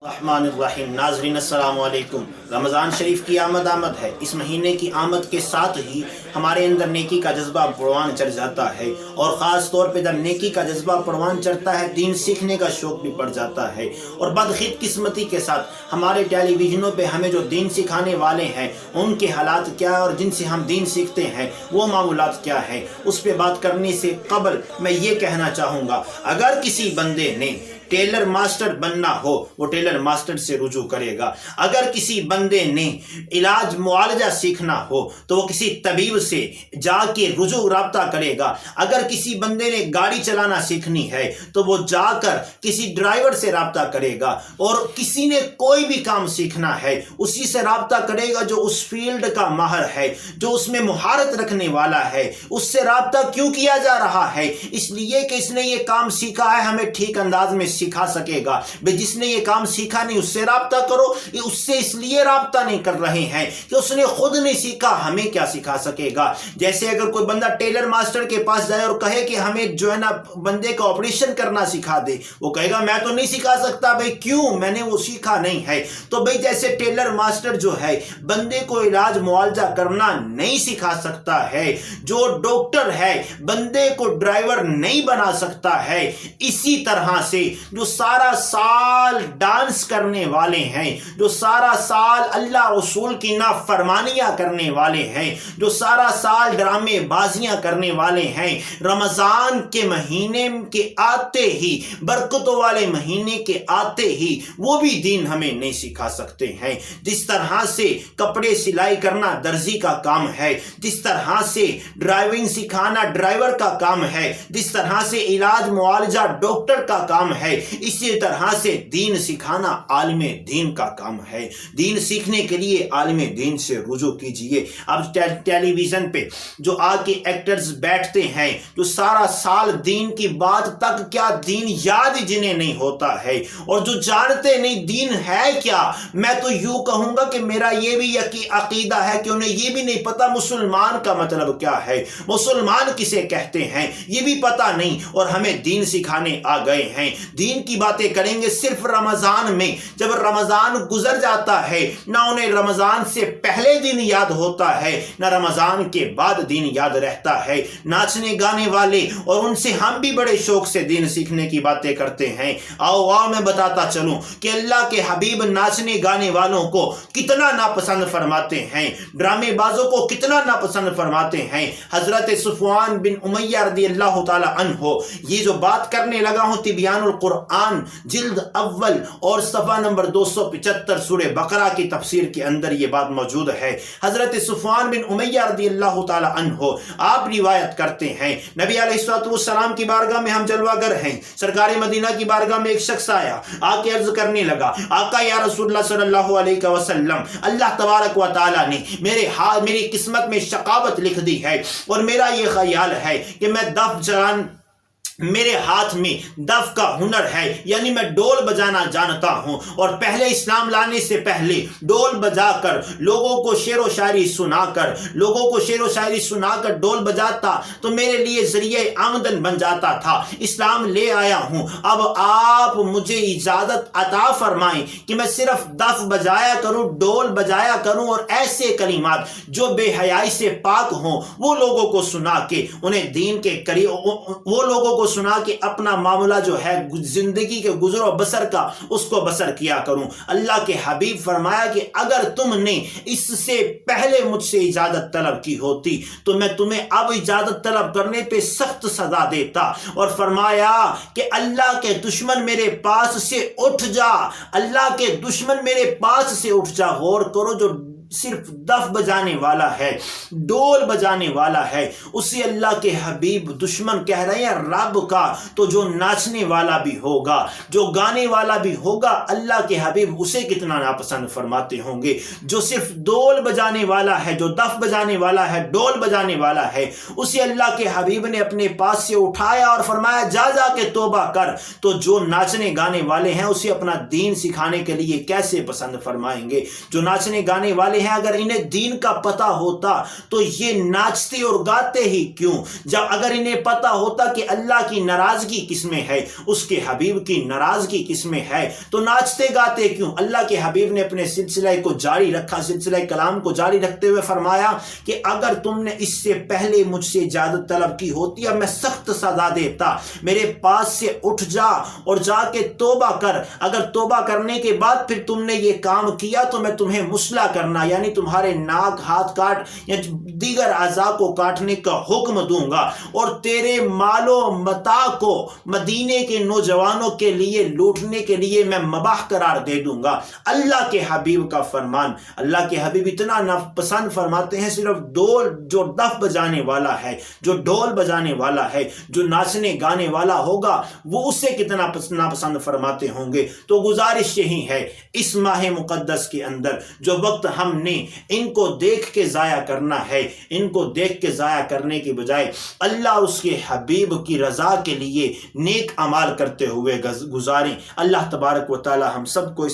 الرحمن الرحیم۔ ناظرین السلام علیکم۔ رمضان شریف کی آمد ہے۔ اس مہینے کی آمد کے ساتھ ہی ہمارے اندر نیکی کا جذبہ پروان چڑھ جاتا ہے، اور خاص طور پہ جب نیکی کا جذبہ پروان چڑھتا ہے دین سیکھنے کا شوق بھی پڑ جاتا ہے۔ اور بدخط قسمتی کے ساتھ ہمارے ٹیلی ویژنوں پہ ہمیں جو دین سکھانے والے ہیں ان کے حالات کیا ہے، اور جن سے ہم دین سیکھتے ہیں وہ معمولات کیا ہیں، اس پہ بات کرنے سے قبل میں یہ کہنا چاہوں گا، اگر کسی بندے نے ٹیلر ماسٹر بننا ہو وہ ٹیلر ماسٹر سے رجوع کرے گا۔ اگر کسی بندے نے علاج معالجہ سیکھنا ہو تو وہ کسی طبیب سے جا کے رجوع رابطہ کرے گا۔ اگر کسی بندے نے گاڑی چلانا سیکھنی ہے تو وہ جا کر کسی ڈرائیور سے رابطہ کرے گا، اور کسی نے کوئی بھی کام سیکھنا ہے اسی سے رابطہ کرے گا جو اس فیلڈ کا ماہر ہے، جو اس میں مہارت رکھنے والا ہے۔ اس سے رابطہ کیوں کیا جا رہا ہے؟ اس لیے کہ اس نے یہ کام سیکھا ہے، ہمیں ٹھیک انداز میں سکھا سکے گا۔ جس نے یہ کام سیکھا نہیں اس سے رابطہ کرو۔ اس سے اس لیے رابطہ نہیں کر رہے ہیں کہ اس نے خود نہیں سیکھا، ہمیں کیا سکھا سکے گا؟ جیسے اگر کوئی بندہ ٹیلر ماسٹر کے پاس جائے اور کہے کہ ہمیں جو ہے نا بندے کا آپریشن کرنا سکھا دے، وہ کہے گا میں تو نہیں سکھا سکتا۔ بھائی کیوں؟ میں نے وہ سیکھا نہیں ہے۔ تو بھائی جیسے ٹیلر ماسٹر جو ہے بندے کو علاج معالجہ کرنا نہیں سکھا سکتا ہے، جو ڈاکٹر ہے بندے کو ڈرائیور نہیں بنا سکتا ہے، اسی طرح سے جو سارا سال ڈانس کرنے والے ہیں، جو سارا سال اللہ رسول کی نافرمانیاں کرنے والے ہیں، جو سارا سال ڈرامے بازیاں کرنے والے ہیں، رمضان کے مہینے کے آتے ہی، برکتوں والے مہینے کے آتے ہی وہ بھی دین ہمیں نہیں سکھا سکتے ہیں۔ جس طرح سے کپڑے سلائی کرنا درزی کا کام ہے، جس طرح سے ڈرائیونگ سکھانا ڈرائیور کا کام ہے، جس طرح سے علاج معالجہ ڈاکٹر کا کام ہے، اسی طرح سے دین سکھانا عالم دین کا کام ہے۔ دین سیکھنے کے لیے عالم دین سے رجوع کیجئے۔ اب ٹیلی ویژن پہ جو آ کے ایکٹرز بیٹھتے ہیں، جو سارا سال دین کی بات تک کیا دین یاد جنہیں نہیں ہوتا ہے، اور جو جانتے نہیں دین ہے کیا، میں تو یوں کہوں گا کہ میرا یہ بھی عقیدہ ہے کہ انہیں یہ بھی نہیں پتا مسلمان کا مطلب کیا ہے، مسلمان کسے کہتے ہیں یہ بھی پتا نہیں، اور ہمیں دین سکھانے آ گئے ہیں۔ دین کی باتیں کریں گے صرف رمضان میں، جب رمضان گزر جاتا ہے نہ انہیں رمضان سے پہلے دن یاد ہوتا ہے نہ رمضان کے بعد دین یاد رہتا ہے۔ ناچنے گانے والے، اور ان سے ہم بھی بڑے شوق سے دین سیکھنے کی باتیں کرتے ہیں۔ آؤ میں بتاتا چلوں کہ اللہ کے حبیب ناچنے گانے والوں کو کتنا ناپسند فرماتے ہیں، ڈرامے بازوں کو کتنا ناپسند فرماتے ہیں۔ حضرت صفوان بن امیہ رضی اللہ تعالی عنہ یہ جو بات کرنے لگا ہوں، تبیان القرآن جلد اول اور صفحہ نمبر 275 سورہ بقرہ کی تفسیر کے اندر یہ بات موجود ہے۔ حضرت صفوان بن امیہ رضی اللہ تعالی عنہ آپ روایت کرتے ہیں، نبی علیہ الصلوۃ والسلام کی بارگاہ میں ہم جلوہ گر ہیں، سرکار مدینہ کی بارگاہ میں ایک شخص آیا، آ کے عرض کرنے لگا، آقا یا رسول اللہ صلی اللہ علیہ وسلم، اللہ تبارک و تعالی نے میری قسمت میں شقاوت لکھ دی ہے، اور میرا یہ خیال ہے کہ میں میرے ہاتھ میں دف کا ہنر ہے، یعنی میں ڈول بجانا جانتا ہوں، اور پہلے اسلام لانے سے پہلے ڈول بجا کر لوگوں کو شعر و شاعری سنا کر ڈول بجاتا تو میرے لیے ذریعہ آمدن بن جاتا تھا۔ اسلام لے آیا ہوں، اب آپ مجھے اجازت عطا فرمائیں کہ میں صرف دف بجایا کروں، ڈول بجایا کروں، اور ایسے کلمات جو بے حیائی سے پاک ہوں وہ لوگوں کو سنا کے انہیں دین کے قریب، وہ لوگوں کو سنا کہ اپنا معاملہ جو ہے زندگی کے گزر و بسر کا اس کو بسر کیا کروں۔ اللہ کے حبیب فرمایا کہ اگر تم نے اس سے پہلے مجھ سے اجازت طلب کی ہوتی تو میں تمہیں اب اجازت طلب کرنے پہ سخت سزا دیتا، اور فرمایا کہ اللہ کے دشمن میرے پاس سے اٹھ جا، اللہ کے دشمن میرے پاس سے اٹھ جا۔ غور کرو، جو صرف دف بجانے والا ہے، ڈول بجانے والا ہے، اسی اللہ کے حبیب دشمن کہہ رہے ہیں رب کا، تو جو ناچنے والا بھی ہوگا، جو گانے والا بھی ہوگا، اللہ کے حبیب اسے کتنا ناپسند فرماتے ہوں گے۔ جو صرف ڈول بجانے والا ہے، جو دف بجانے والا ہے، ڈول بجانے والا ہے، اسے اللہ کے حبیب نے اپنے پاس سے اٹھایا اور فرمایا جا کے توبہ کر، تو جو ناچنے گانے والے ہیں اسے اپنا دین سکھانے کے لیے کیسے پسند فرمائیں گے؟ جو ناچنے گانے والے ہیں اگر انہیں دین کا پتہ ہوتا تو یہ ناچتے اور گاتے ہی کیوں؟ جب اگر انہیں پتہ ہوتا کہ اللہ کی ناراضگی کس میں ہے، اس کے حبیب کی ناراضگی کس میں ہے، تو ناچتے گاتے کیوں؟ اللہ کے حبیب نے اپنے سلسلہ کو جاری رکھا، سلسلہ کلام کو جاری رکھتے ہوئے فرمایا کہ اگر تم نے اس سے پہلے مجھ سے اجازت طلب کی ہوتی اب میں سخت سزا دیتا، میرے پاس سے اٹھ جا اور جا کے توبہ کر، اگر توبہ کرنے کے بعد پھر تم نے یہ کام کیا تو میں تمہیں مسلح کرنا یعنی تمہارے ناک ہاتھ کاٹ یا دیگر اعضاء کو کاٹنے کا حکم دوں گا، اور تیرے مال و متاع کو مدینے کے نوجوانوں کے لیے لوٹنے کے لیے میں مباح قرار دے دوں گا۔ اللہ کے حبیب کا فرمان، اللہ کے حبیب اتنا پسند فرماتے ہیں، صرف جو دف بجانے والا ہے، جو ڈھول بجانے والا ہے، جو ناچنے گانے والا ہوگا وہ اس سے کتنا ناپسند فرماتے ہوں گے۔ تو گزارش یہی ہے اس ماہ مقدس کے اندر جو وقت ہم نے ان کو دیکھ کے ضائع کرنا ہے، ان کو دیکھ کے ضائع کرنے کی بجائے اللہ اس کے حبیب کی رضا کے لیے نیک اعمال کرتے ہوئے گزاریں۔ اللہ تبارک و تعالی ہم سب کو